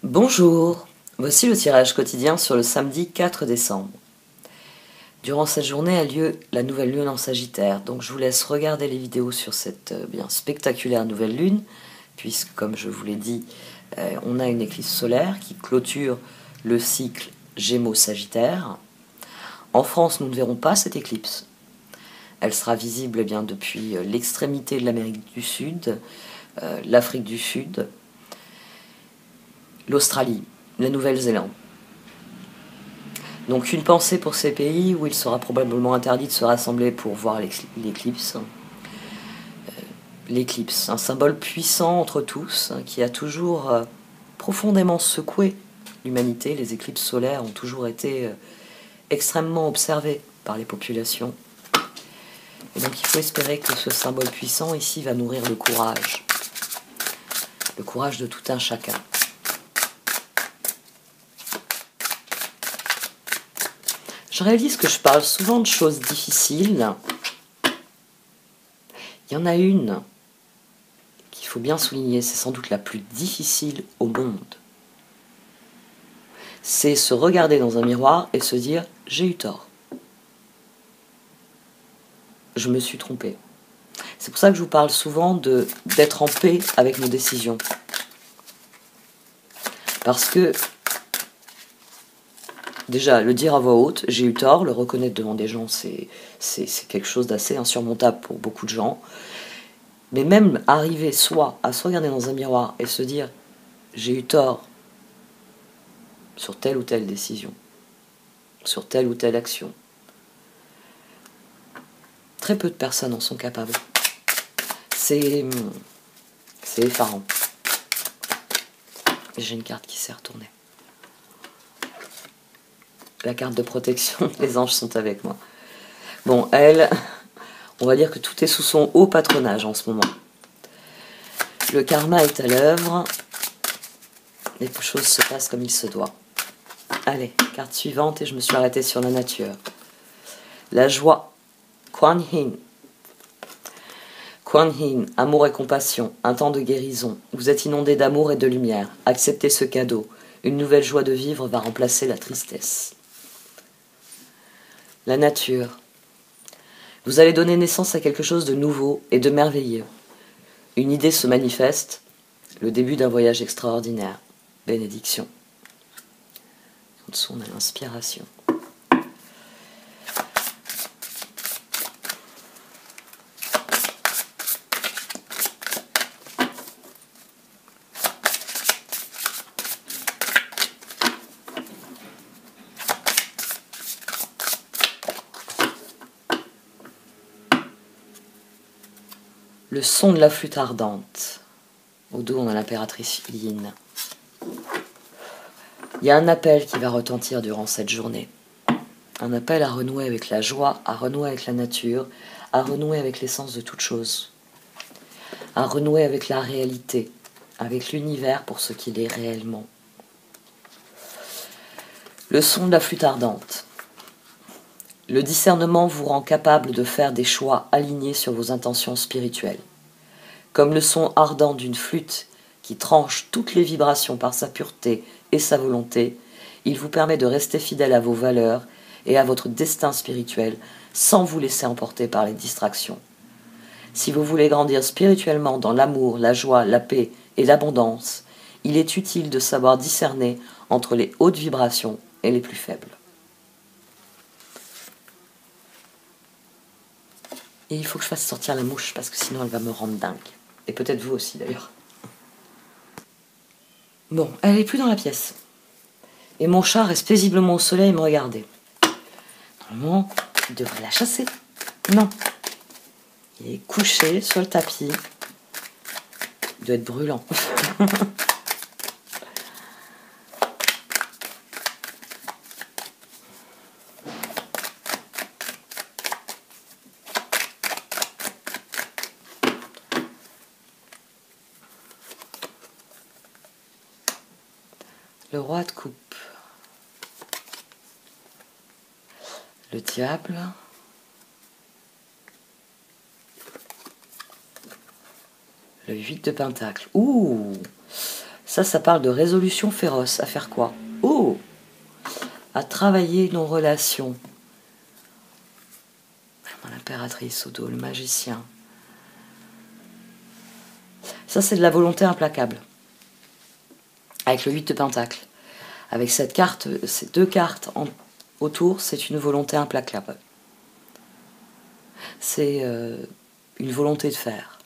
Bonjour, voici le tirage quotidien sur le samedi 4 décembre. Durant cette journée a lieu la nouvelle lune en Sagittaire, donc je vous laisse regarder les vidéos sur cette bien spectaculaire nouvelle lune, puisque comme je vous l'ai dit, on a une éclipse solaire qui clôture le cycle Gémeaux-Sagittaire. En France, nous ne verrons pas cette éclipse. Elle sera visible bien depuis l'extrémité de l'Amérique du Sud, l'Afrique du Sud, l'Australie, la Nouvelle-Zélande. Donc une pensée pour ces pays où il sera probablement interdit de se rassembler pour voir l'éclipse. L'éclipse, un symbole puissant entre tous, qui a toujours profondément secoué l'humanité. Les éclipses solaires ont toujours été extrêmement observées par les populations. Et donc il faut espérer que ce symbole puissant ici va nourrir le courage de tout un chacun. Je réalise que je parle souvent de choses difficiles. Il y en a une qu'il faut bien souligner, c'est sans doute la plus difficile au monde. C'est se regarder dans un miroir et se dire « j'ai eu tort. Je me suis trompé ». C'est pour ça que je vous parle souvent d'être en paix avec nos décisions. Parce que, déjà, le dire à voix haute, j'ai eu tort, le reconnaître devant des gens, c'est quelque chose d'assez insurmontable pour beaucoup de gens. Mais même arriver soit à se regarder dans un miroir et se dire j'ai eu tort sur telle ou telle décision, sur telle ou telle action. Très peu de personnes en sont capables. C'est effarant. J'ai une carte qui s'est retournée. La carte de protection, les anges sont avec moi. Bon, elle, on va dire que tout est sous son haut patronage en ce moment. Le karma est à l'œuvre. Les choses se passent comme il se doit. Allez, carte suivante et je me suis arrêtée sur la nature. La joie. Kuan Yin. Kuan Yin, amour et compassion, un temps de guérison. Vous êtes inondé d'amour et de lumière. Acceptez ce cadeau. Une nouvelle joie de vivre va remplacer la tristesse. La nature. Vous allez donner naissance à quelque chose de nouveau et de merveilleux. Une idée se manifeste, le début d'un voyage extraordinaire. Bénédiction. En dessous, on a l'inspiration. Le son de la flûte ardente. Au dos, on a l'impératrice Yin. Il y a un appel qui va retentir durant cette journée. Un appel à renouer avec la joie, à renouer avec la nature, à renouer avec l'essence de toute chose. À renouer avec la réalité, avec l'univers pour ce qu'il est réellement. Le son de la flûte ardente. Le discernement vous rend capable de faire des choix alignés sur vos intentions spirituelles. Comme le son ardent d'une flûte qui tranche toutes les vibrations par sa pureté et sa volonté, il vous permet de rester fidèle à vos valeurs et à votre destin spirituel sans vous laisser emporter par les distractions. Si vous voulez grandir spirituellement dans l'amour, la joie, la paix et l'abondance, il est utile de savoir discerner entre les hautes vibrations et les plus faibles. Et il faut que je fasse sortir la mouche parce que sinon elle va me rendre dingue. Et peut-être vous aussi d'ailleurs. Bon, elle n'est plus dans la pièce. Et mon chat reste paisiblement au soleil et me regarder. Normalement, il devrait la chasser. Non. Il est couché sur le tapis. Il doit être brûlant. Le roi de coupe. Le diable. Le 8 de pentacle. Ouh! Ça parle de résolution féroce. À faire quoi? Oh! À travailler nos relations. L'impératrice au dos, le magicien. Ça, c'est de la volonté implacable. Avec le 8 de Pentacle. Avec cette carte, ces deux cartes autour, c'est une volonté implacable. C'est une volonté de faire.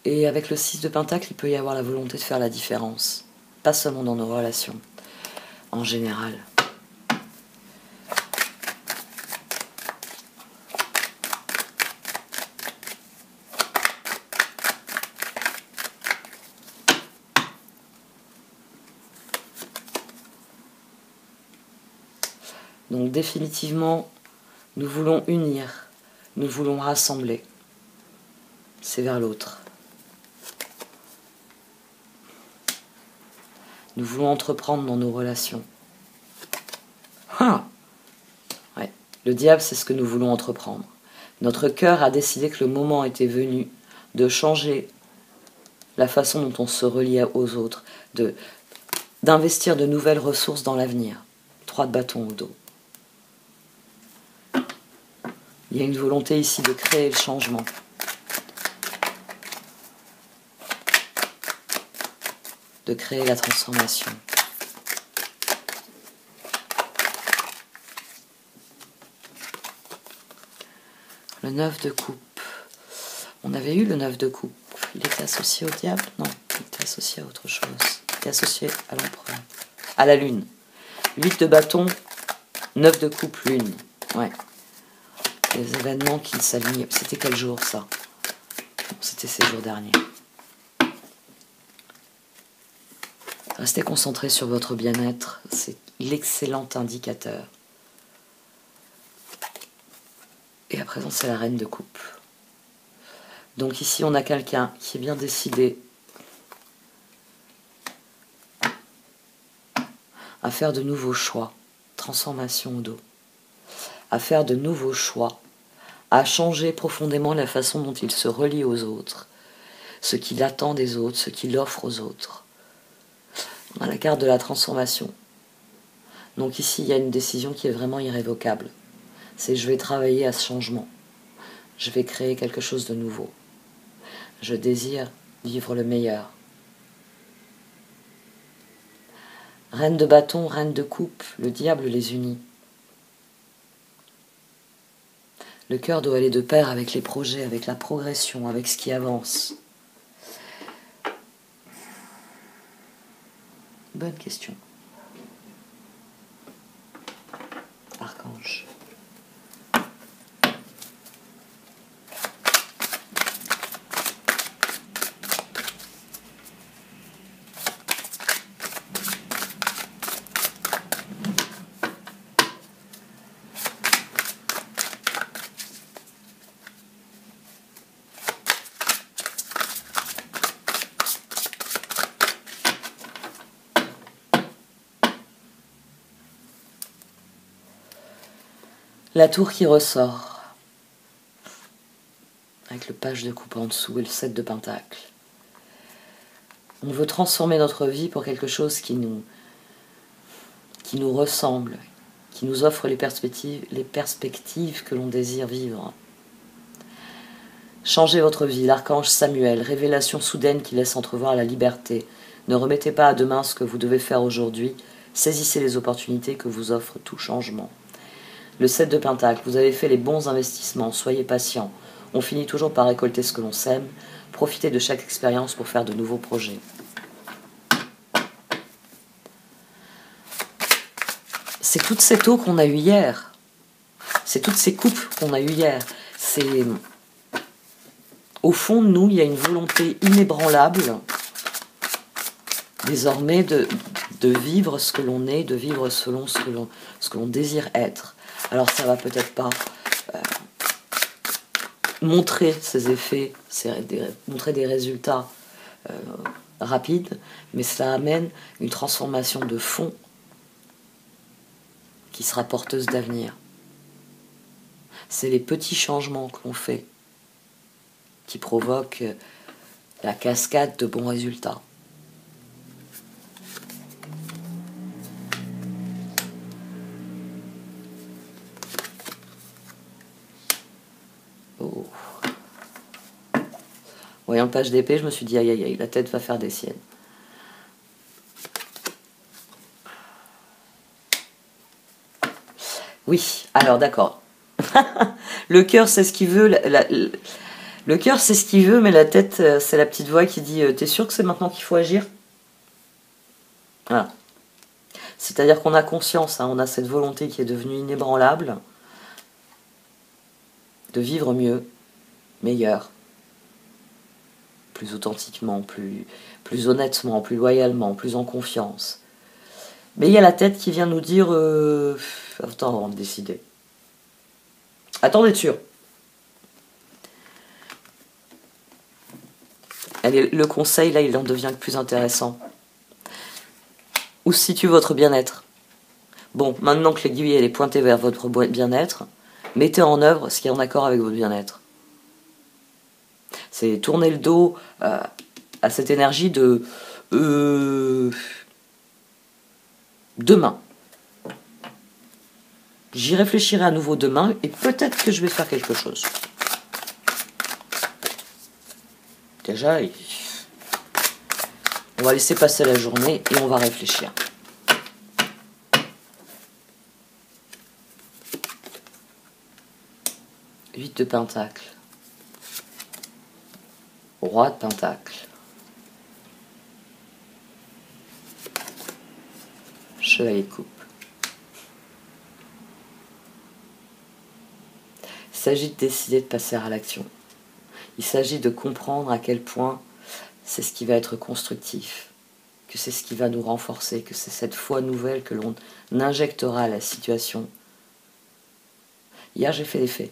Et avec le 6 de Pentacle, il peut y avoir la volonté de faire la différence. Pas seulement dans nos relations, en général. Donc définitivement, nous voulons unir, nous voulons rassembler. C'est vers l'autre. Nous voulons entreprendre dans nos relations. Ah ouais. Le diable, c'est ce que nous voulons entreprendre. Notre cœur a décidé que le moment était venu de changer la façon dont on se relie aux autres, d'investir de nouvelles ressources dans l'avenir. 3 de bâton au dos. Il y a une volonté ici de créer le changement. De créer la transformation. Le 9 de coupe. On avait eu le 9 de coupe. Il était associé au diable? Non, il était associé à autre chose. Il était associé à l'empereur. À la lune. 8 de bâton, 9 de coupe, lune. Ouais. Les événements qui s'alignent. C'était quel jour, ça? C'était ces jours derniers. Restez concentrés sur votre bien-être. C'est l'excellent indicateur. Et à présent, c'est la reine de coupe. Donc ici, on a quelqu'un qui est bien décidé à faire de nouveaux choix. Transformation au dos. À faire de nouveaux choix. À changer profondément la façon dont il se relie aux autres. Ce qu'il attend des autres, ce qu'il offre aux autres. On a la carte de la transformation. Donc ici, il y a une décision qui est vraiment irrévocable. C'est je vais travailler à ce changement. Je vais créer quelque chose de nouveau. Je désire vivre le meilleur. Reine de bâton, reine de coupe, le diable les unit. Le cœur doit aller de pair avec les projets, avec la progression, avec ce qui avance. Bonne question. Archange. La tour qui ressort, avec le page de coupe en dessous et le 7 de pentacle. On veut transformer notre vie pour quelque chose qui nous ressemble, qui nous offre les perspectives que l'on désire vivre. Changez votre vie, l'archange Samuel, révélation soudaine qui laisse entrevoir la liberté. Ne remettez pas à demain ce que vous devez faire aujourd'hui, saisissez les opportunités que vous offre tout changement. Le 7 de Pentacle, vous avez fait les bons investissements, soyez patient. On finit toujours par récolter ce que l'on sème. Profitez de chaque expérience pour faire de nouveaux projets. C'est toute cette eau qu'on a eue hier. C'est toutes ces coupes qu'on a eues hier. C'est... Au fond de nous, il y a une volonté inébranlable, désormais, de vivre ce que l'on est, de vivre selon ce que l'on désire être. Alors ça va peut-être pas montrer ses effets, montrer des résultats rapides, mais cela amène une transformation de fond qui sera porteuse d'avenir. C'est les petits changements que l'on fait qui provoque la cascade de bons résultats. Oh. Voyant le page d'épée, je me suis dit aïe aïe aïe, la tête va faire des siennes. Oui, alors d'accord. Le cœur, c'est ce qu'il veut. Le cœur, c'est ce qu'il veut, mais la tête, c'est la petite voix qui dit t'es sûr que c'est maintenant qu'il faut agir? Voilà. C'est-à-dire qu'on a conscience, hein, on a cette volonté qui est devenue inébranlable de vivre mieux, meilleur, plus authentiquement, plus honnêtement, plus loyalement, plus en confiance. Mais il y a la tête qui vient nous dire attends, avant de décider. Attends d'être sûr. Allez, le conseil, là, il en devient plus intéressant. Où se situe votre bien-être? Bon, maintenant que l'aiguille elle est pointée vers votre bien-être, mettez en œuvre ce qui est en accord avec votre bien-être. C'est tourner le dos à cette énergie de demain. J'y réfléchirai à nouveau demain et peut-être que je vais faire quelque chose. Déjà, on va laisser passer la journée et on va réfléchir. Huit de Pentacle. Roi de Pentacle. Chevalier de coupe. Il s'agit de décider de passer à l'action. Il s'agit de comprendre à quel point c'est ce qui va être constructif, que c'est ce qui va nous renforcer, que c'est cette foi nouvelle que l'on injectera à la situation. Hier, j'ai fait des faits.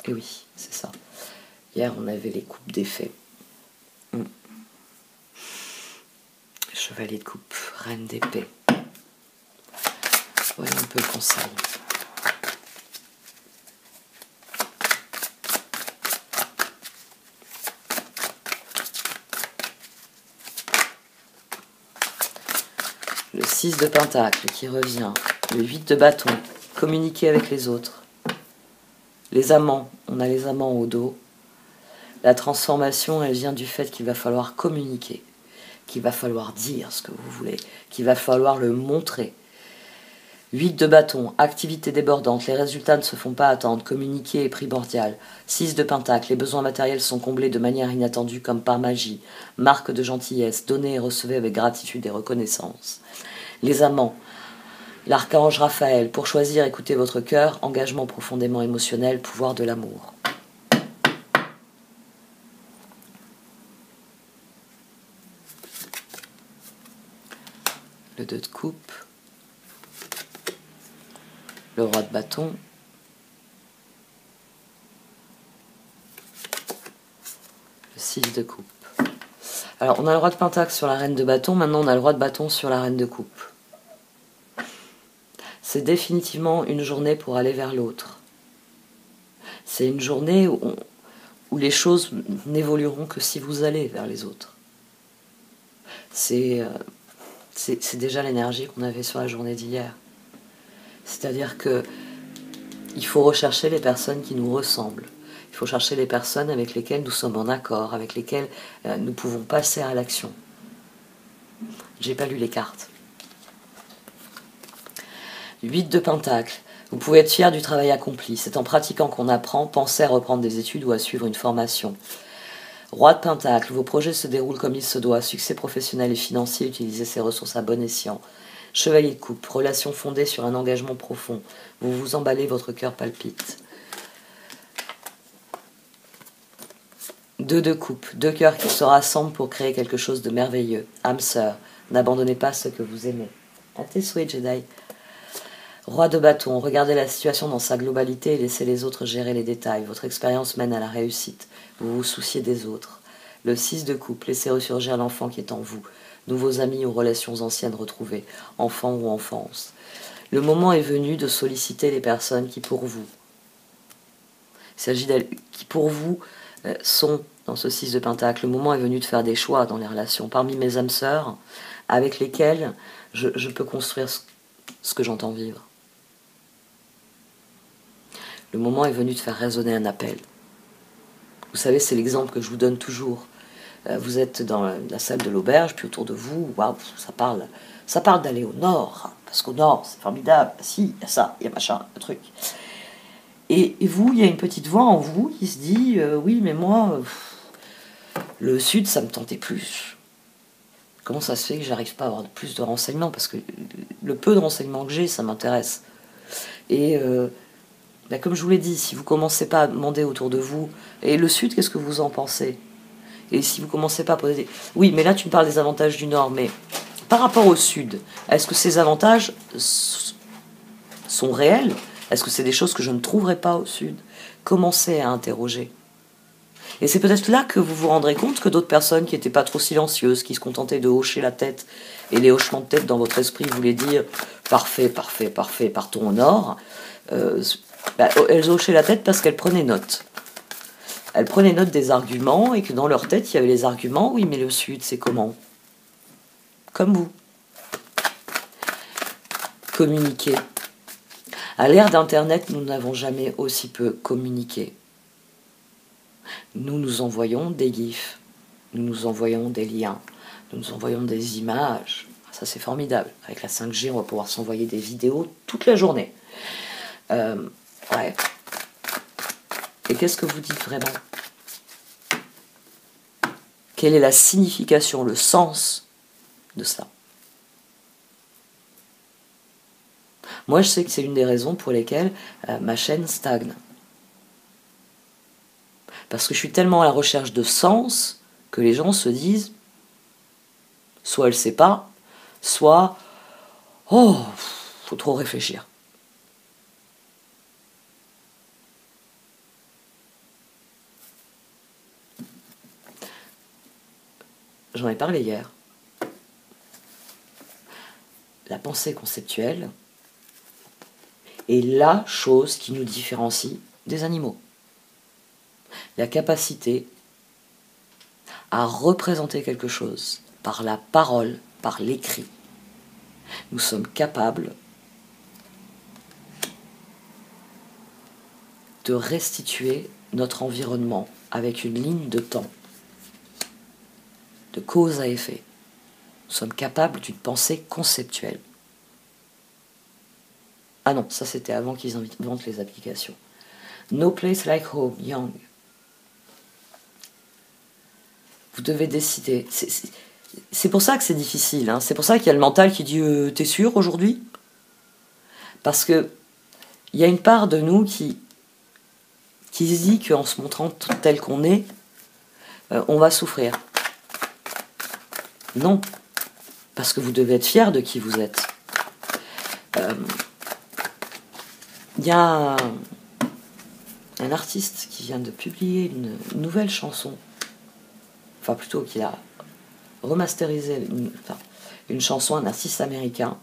Et oui, c'est ça. Hier, on avait les coupes d'effets. Chevalier de coupe, reine d'épée. Voyons un peu le conseil. Le 6 de Pentacle qui revient. Le 8 de bâton, communiquer avec les autres. Les amants, on a les amants au dos. La transformation, elle vient du fait qu'il va falloir communiquer, qu'il va falloir dire ce que vous voulez, qu'il va falloir le montrer. 8 de bâton, activité débordante, les résultats ne se font pas attendre, communiquer est primordial. 6 de pentacle, les besoins matériels sont comblés de manière inattendue comme par magie. Marque de gentillesse, donnez et recevez avec gratitude et reconnaissance. Les amants, l'archange Raphaël, pour choisir, écoutez votre cœur, engagement profondément émotionnel, pouvoir de l'amour. Le 2 de coupe, le roi de bâton, le 6 de coupe. Alors, on a le roi de pentacle sur la reine de bâton, maintenant on a le roi de bâton sur la reine de coupe. C'est définitivement une journée pour aller vers l'autre. C'est une journée où les choses n'évolueront que si vous allez vers les autres. C'est déjà l'énergie qu'on avait sur la journée d'hier. C'est-à-dire que il faut rechercher les personnes qui nous ressemblent. Il faut chercher les personnes avec lesquelles nous sommes en accord, avec lesquelles nous pouvons passer à l'action. J'ai pas lu les cartes. 8 de pentacle. Vous pouvez être fier du travail accompli. C'est en pratiquant qu'on apprend. Pensez à reprendre des études ou à suivre une formation. Roi de pentacle. Vos projets se déroulent comme il se doit. Succès professionnel et financier. Utilisez ses ressources à bon escient. Chevalier de coupe. Relation fondée sur un engagement profond. Vous vous emballez, votre cœur palpite. 2 de coupe. Deux cœurs qui se rassemblent pour créer quelque chose de merveilleux. Âme sœur. N'abandonnez pas ce que vous aimez. À tes souhaits, Jedi. Roi de bâton, regardez la situation dans sa globalité et laissez les autres gérer les détails. Votre expérience mène à la réussite. Vous vous souciez des autres. Le 6 de coupe, laissez ressurgir l'enfant qui est en vous. Nouveaux amis ou relations anciennes retrouvées, enfant ou enfance. Le moment est venu de solliciter les personnes qui pour vous, il s'agit qui pour vous sont dans ce 6 de Pentacle. Le moment est venu de faire des choix dans les relations. Parmi mes âmes sœurs, avec lesquelles je peux construire ce que j'entends vivre. Le moment est venu de faire résonner un appel. Vous savez, c'est l'exemple que je vous donne toujours. Vous êtes dans la salle de l'auberge, puis autour de vous, waouh, ça parle d'aller au nord, hein, parce qu'au nord, c'est formidable. Si, il y a ça, il y a machin, le truc. Et vous, il y a une petite voix en vous qui se dit oui, mais moi, le sud, ça me tentait plus. Comment ça se fait que j'arrive pas à avoir plus de renseignements? Parce que le peu de renseignements que j'ai, ça m'intéresse. Et comme je vous l'ai dit, si vous commencez pas à demander autour de vous, et le sud, qu'est-ce que vous en pensez? Et si vous commencez pas à poser des... Oui, mais là, tu me parles des avantages du nord, mais par rapport au sud, est-ce que ces avantages sont réels? Est-ce que c'est des choses que je ne trouverai pas au sud? Commencez à interroger. Et c'est peut-être là que vous vous rendrez compte que d'autres personnes qui n'étaient pas trop silencieuses, qui se contentaient de hocher la tête, et les hochements de tête dans votre esprit voulaient dire parfait, parfait, parfait, partons au nord, elles hochaient la tête parce qu'elles prenaient note. Elles prenaient note des arguments et que dans leur tête il y avait les arguments. Oui, mais le sud, c'est comment? Comme vous. Communiquer. À l'ère d'Internet, nous n'avons jamais aussi peu communiqué. Nous nous envoyons des gifs, nous nous envoyons des liens, nous nous envoyons des images. Ça, c'est formidable. Avec la 5G, on va pouvoir s'envoyer des vidéos toute la journée. Ouais. Et qu'est-ce que vous dites vraiment? Quelle est la signification, le sens de ça? Moi, je sais que c'est une des raisons pour lesquelles ma chaîne stagne. Parce que je suis tellement à la recherche de sens que les gens se disent soit elle sait pas, soit oh, faut trop réfléchir. J'en ai parlé hier. La pensée conceptuelle est la chose qui nous différencie des animaux. La capacité à représenter quelque chose par la parole, par l'écrit. Nous sommes capables de restituer notre environnement avec une ligne de temps, de cause à effet. Nous sommes capables d'une pensée conceptuelle. Ah non, ça c'était avant qu'ils inventent les applications. No place like home, Young. Vous devez décider. C'est pour ça que c'est difficile. Hein. C'est pour ça qu'il y a le mental qui dit t'es sûr aujourd'hui? Parce que il y a une part de nous qui se dit qu'en se montrant tel qu'on est, on va souffrir. Non. Parce que vous devez être fier de qui vous êtes. Il y a un artiste qui vient de publier une nouvelle chanson. Enfin, plutôt qu'il a remasterisé une chanson, un artiste américain.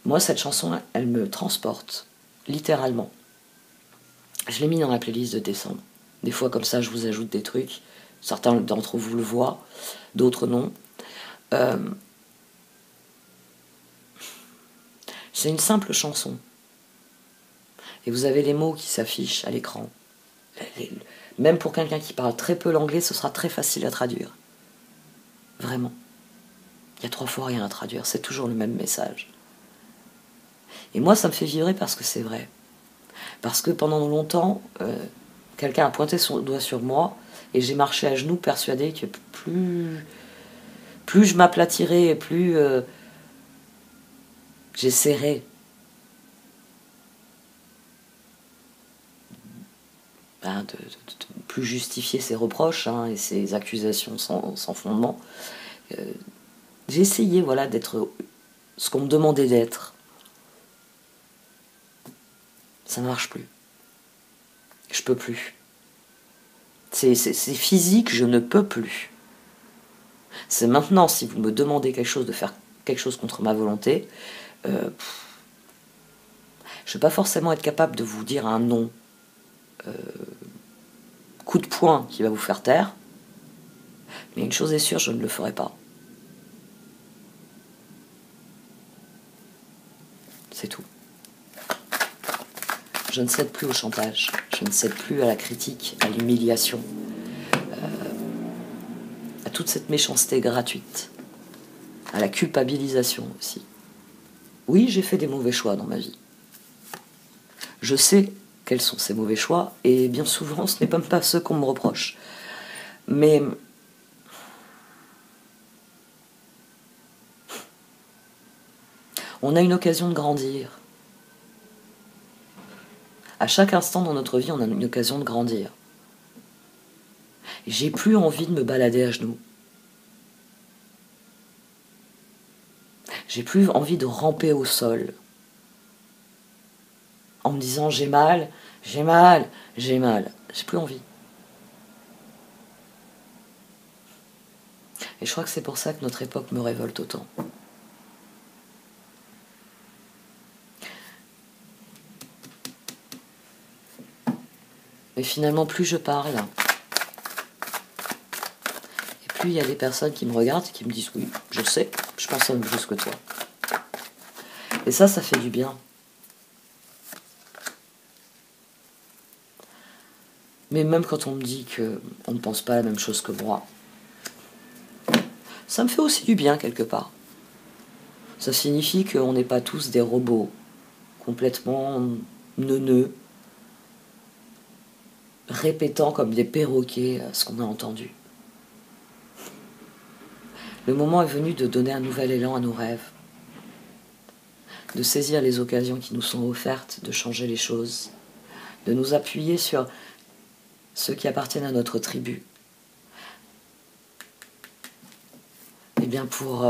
Moi, cette chanson, elle me transporte, littéralement. Je l'ai mis dans la playlist de décembre. Des fois, comme ça, je vous ajoute des trucs. Certains d'entre vous le voient, d'autres non. C'est une simple chanson. Et vous avez les mots qui s'affichent à l'écran. Même pour quelqu'un qui parle très peu l'anglais, ce sera très facile à traduire. Vraiment. Il y a 3 fois rien à traduire, c'est toujours le même message. Et moi, ça me fait vibrer parce que c'est vrai. Parce que pendant longtemps, quelqu'un a pointé son doigt sur moi et j'ai marché à genoux persuadé que plus je m'aplatirais, plus j'essaierais de plus justifier ses reproches et ses accusations sans fondement. J'ai essayé d'être ce qu'on me demandait d'être. Ça ne marche plus. Je peux plus. C'est physique, je ne peux plus. C'est maintenant, si vous me demandez quelque chose, de faire quelque chose contre ma volonté, je ne vais pas forcément être capable de vous dire un non coup de poing qui va vous faire taire. Mais une chose est sûre, je ne le ferai pas. C'est tout. Je ne cède plus au chantage, je ne cède plus à la critique, à l'humiliation, à toute cette méchanceté gratuite, à la culpabilisation aussi. Oui, j'ai fait des mauvais choix dans ma vie. Je sais quels sont ces mauvais choix, et bien souvent, ce n'est même pas ceux qu'on me reproche. Mais on a une occasion de grandir. À chaque instant dans notre vie, on a une occasion de grandir. J'ai plus envie de me balader à genoux. J'ai plus envie de ramper au sol en me disant j'ai mal, j'ai mal, j'ai mal. J'ai plus envie. Et je crois que c'est pour ça que notre époque me révolte autant. Mais finalement, plus je parle, et plus il y a des personnes qui me regardent et qui me disent oui, je sais, je pense à même plus que toi. Et ça fait du bien. Mais même quand on me dit qu'on ne pense pas la même chose que moi, ça me fait aussi du bien quelque part. Ça signifie qu'on n'est pas tous des robots, complètement neuneux, répétant comme des perroquets ce qu'on a entendu. Le moment est venu de donner un nouvel élan à nos rêves, de saisir les occasions qui nous sont offertes, de changer les choses, de nous appuyer sur ceux qui appartiennent à notre tribu. Eh bien pour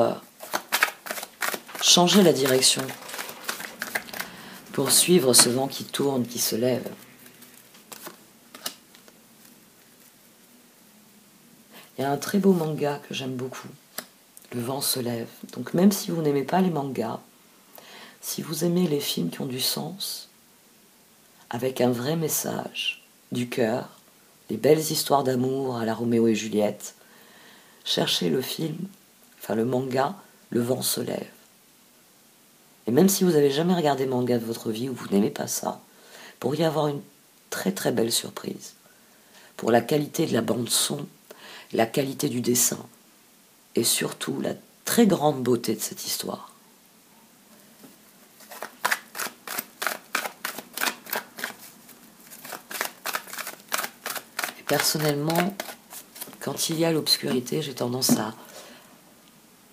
changer la direction, pour suivre ce vent qui tourne, qui se lève. Il y a un très beau manga que j'aime beaucoup, Le vent se lève. Donc même si vous n'aimez pas les mangas, si vous aimez les films qui ont du sens, avec un vrai message, du cœur, des belles histoires d'amour à la Roméo et Juliette, cherchez le film, enfin le manga, Le vent se lève. Et même si vous n'avez jamais regardé manga de votre vie ou vous n'aimez pas ça, vous pourriez avoir une très très belle surprise pour la qualité de la bande son, la qualité du dessin et surtout la très grande beauté de cette histoire. Et personnellement, quand il y a l'obscurité, j'ai tendance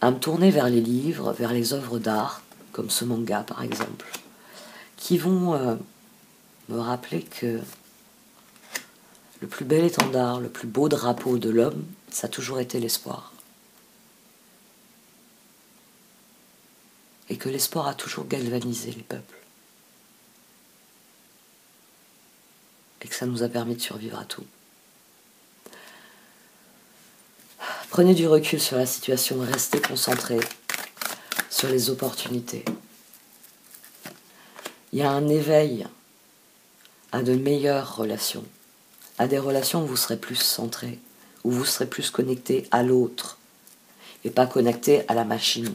à me tourner vers les livres, vers les œuvres d'art, comme ce manga par exemple, qui vont me rappeler que le plus bel étendard, le plus beau drapeau de l'homme, ça a toujours été l'espoir. Et que l'espoir a toujours galvanisé les peuples. Et que ça nous a permis de survivre à tout. Prenez du recul sur la situation et restez concentrés sur les opportunités. Il y a un éveil à de meilleures relations, à des relations où vous serez plus centrés, où vous serez plus connectés à l'autre et pas connectés à la machine.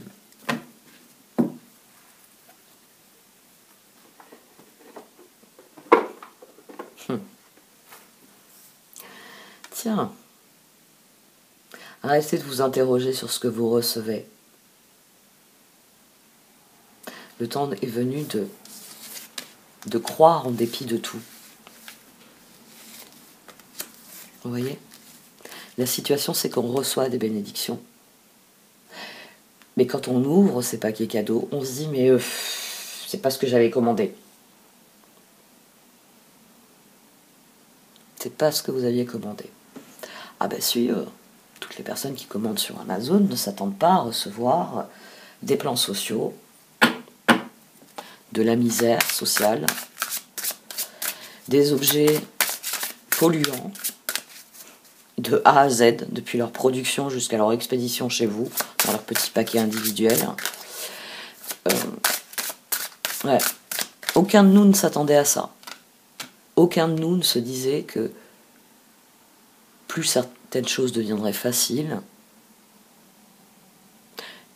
Tiens, arrêtez de vous interroger sur ce que vous recevez. Le temps est venu de croire en dépit de tout. Vous voyez ? La situation, c'est qu'on reçoit des bénédictions. Mais quand on ouvre ces paquets cadeaux, on se dit, mais c'est pas ce que j'avais commandé. C'est pas ce que vous aviez commandé. Ah ben si, toutes les personnes qui commandent sur Amazon ne s'attendent pas à recevoir des plans sociaux, de la misère sociale, des objets polluants, de A à Z, depuis leur production jusqu'à leur expédition chez vous, dans leur petit paquet individuel. Ouais. Aucun de nous ne s'attendait à ça. Aucun de nous ne se disait que plus certaines choses deviendraient faciles.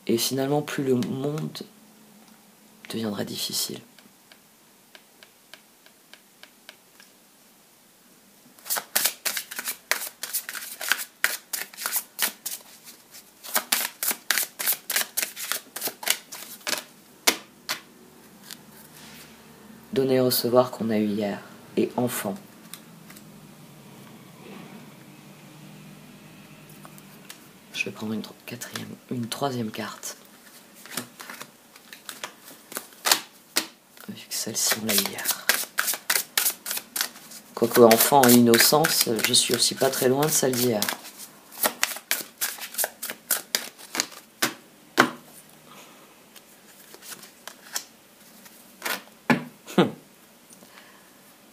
Et finalement, plus le monde deviendrait difficile. Donner et recevoir qu'on a eu hier, et enfant. Je vais prendre une troisième carte. Vu que celle-ci on l'a eu hier. Quoique enfant et innocence, je suis aussi pas très loin de celle d'hier.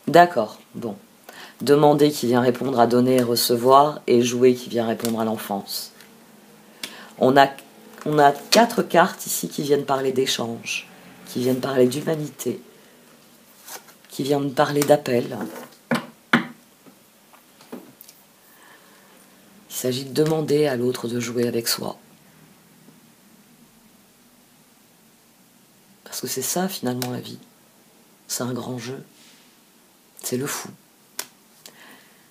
D'accord, bon. Demander qui vient répondre à donner et recevoir, et jouer qui vient répondre à l'enfance. On a 4 cartes ici qui viennent parler d'échange, qui viennent parler d'humanité, qui viennent parler d'appel. Il s'agit de demander à l'autre de jouer avec soi. Parce que c'est ça finalement la vie. C'est un grand jeu. C'est le fou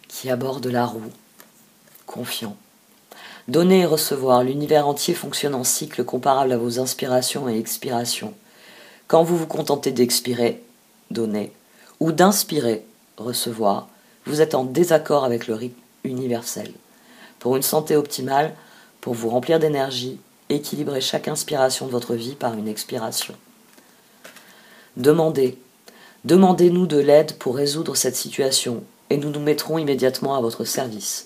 qui aborde la roue, confiant. Donner et recevoir, l'univers entier fonctionne en cycle comparable à vos inspirations et expirations. Quand vous vous contentez d'expirer, donner, ou d'inspirer, recevoir, vous êtes en désaccord avec le rythme universel. Pour une santé optimale, pour vous remplir d'énergie, équilibrez chaque inspiration de votre vie par une expiration. Demandez-nous de l'aide pour résoudre cette situation, et nous nous mettrons immédiatement à votre service.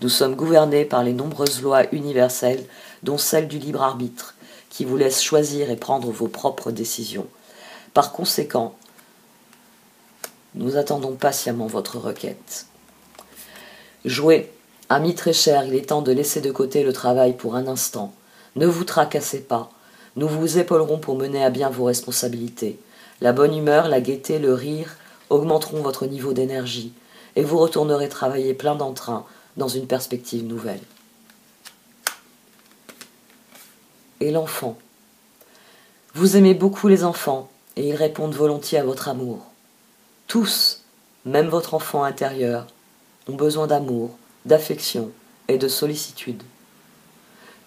Nous sommes gouvernés par les nombreuses lois universelles, dont celle du libre arbitre, qui vous laisse choisir et prendre vos propres décisions. Par conséquent, nous attendons patiemment votre requête. Jouez, amis très chers, il est temps de laisser de côté le travail pour un instant. Ne vous tracassez pas. Nous vous épaulerons pour mener à bien vos responsabilités. La bonne humeur, la gaieté, le rire augmenteront votre niveau d'énergie, et vous retournerez travailler plein d'entrain dans une perspective nouvelle. Et l'enfant. Vous aimez beaucoup les enfants, et ils répondent volontiers à votre amour. Tous, même votre enfant intérieur, ont besoin d'amour, d'affection et de sollicitude.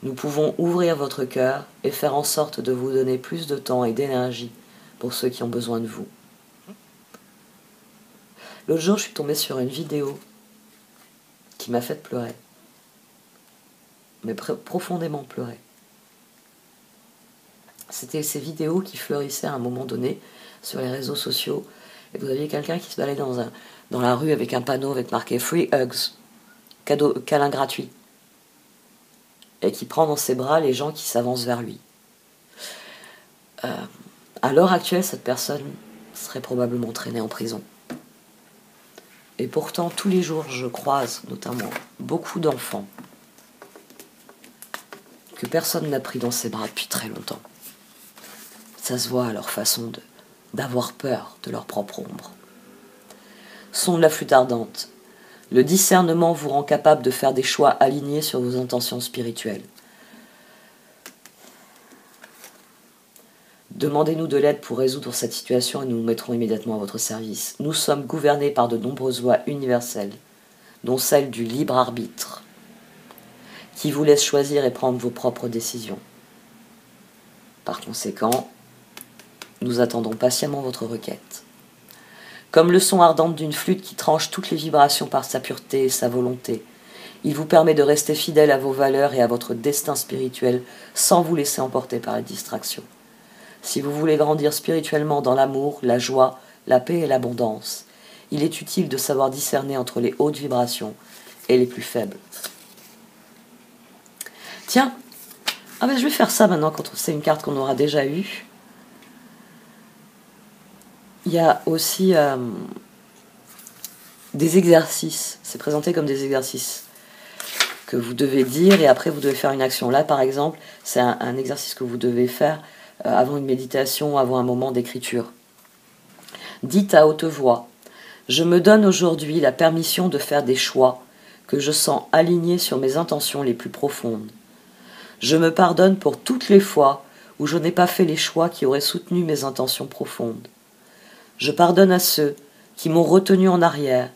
Nous pouvons ouvrir votre cœur et faire en sorte de vous donner plus de temps et d'énergie pour ceux qui ont besoin de vous. L'autre jour, je suis tombée sur une vidéo qui m'a fait pleurer, mais profondément pleurer. C'était ces vidéos qui fleurissaient à un moment donné sur les réseaux sociaux, et vous aviez quelqu'un qui se baladait dans la rue avec un panneau avec marqué « Free Hugs », câlin gratuit, et qui prend dans ses bras les gens qui s'avancent vers lui. À l'heure actuelle, cette personne serait probablement traînée en prison. Et pourtant, tous les jours, je croise notamment beaucoup d'enfants que personne n'a pris dans ses bras depuis très longtemps. Ça se voit à leur façon d'avoir peur de leur propre ombre. Son de la flûte ardente. Le discernement vous rend capable de faire des choix alignés sur vos intentions spirituelles. Demandez-nous de l'aide pour résoudre cette situation et nous nous mettrons immédiatement à votre service. Nous sommes gouvernés par de nombreuses lois universelles, dont celle du libre arbitre, qui vous laisse choisir et prendre vos propres décisions. Par conséquent, nous attendons patiemment votre requête. Comme le son ardent d'une flûte qui tranche toutes les vibrations par sa pureté et sa volonté, il vous permet de rester fidèle à vos valeurs et à votre destin spirituel sans vous laisser emporter par les distractions. Si vous voulez grandir spirituellement dans l'amour, la joie, la paix et l'abondance, il est utile de savoir discerner entre les hautes vibrations et les plus faibles. Tiens, je vais faire ça maintenant quand c'est une carte qu'on aura déjà eue. Il y a aussi des exercices. C'est présenté comme des exercices que vous devez dire et après vous devez faire une action. Là, par exemple, c'est un exercice que vous devez faire avant une méditation, avant un moment d'écriture. Dites à haute voix : « Je me donne aujourd'hui la permission de faire des choix que je sens alignée sur mes intentions les plus profondes. Je me pardonne pour toutes les fois où je n'ai pas fait les choix qui auraient soutenu mes intentions profondes. Je pardonne à ceux qui m'ont retenu en arrière,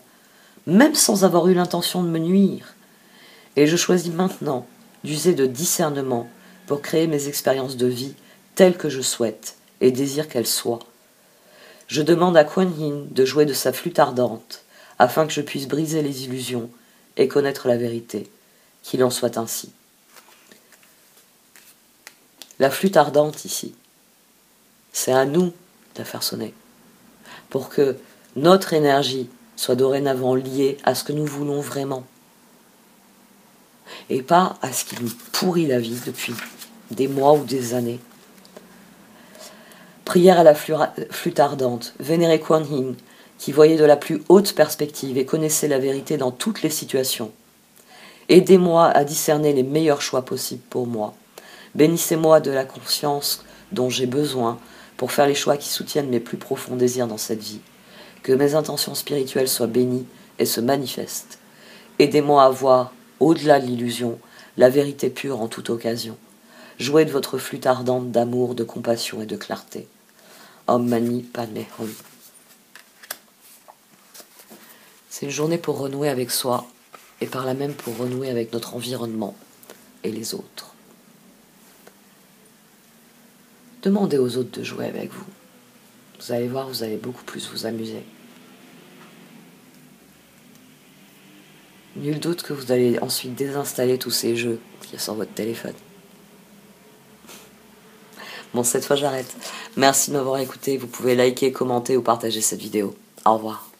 même sans avoir eu l'intention de me nuire. Et je choisis maintenant d'user de discernement pour créer mes expériences de vie telles que je souhaite et désire qu'elles soient. Je demande à Kuan Yin de jouer de sa flûte ardente afin que je puisse briser les illusions et connaître la vérité. Qu'il en soit ainsi. La flûte ardente ici, c'est à nous de la faire sonner, pour que notre énergie soit dorénavant liée à ce que nous voulons vraiment, et pas à ce qui nous pourrit la vie depuis des mois ou des années. Prière à la flûte ardente, vénérez Kuan Yin, qui voyait de la plus haute perspective et connaissait la vérité dans toutes les situations. Aidez-moi à discerner les meilleurs choix possibles pour moi. Bénissez-moi de la conscience dont j'ai besoin pour faire les choix qui soutiennent mes plus profonds désirs dans cette vie. Que mes intentions spirituelles soient bénies et se manifestent. Aidez-moi à voir, au-delà de l'illusion, la vérité pure en toute occasion. Jouez de votre flûte ardente d'amour, de compassion et de clarté. Om Mani Padme Hum. C'est une journée pour renouer avec soi et par là même pour renouer avec notre environnement et les autres. Demandez aux autres de jouer avec vous. Vous allez voir, vous allez beaucoup plus vous amuser. Nul doute que vous allez ensuite désinstaller tous ces jeux qu'il y a sur votre téléphone. Bon, cette fois j'arrête. Merci de m'avoir écouté. Vous pouvez liker, commenter ou partager cette vidéo. Au revoir.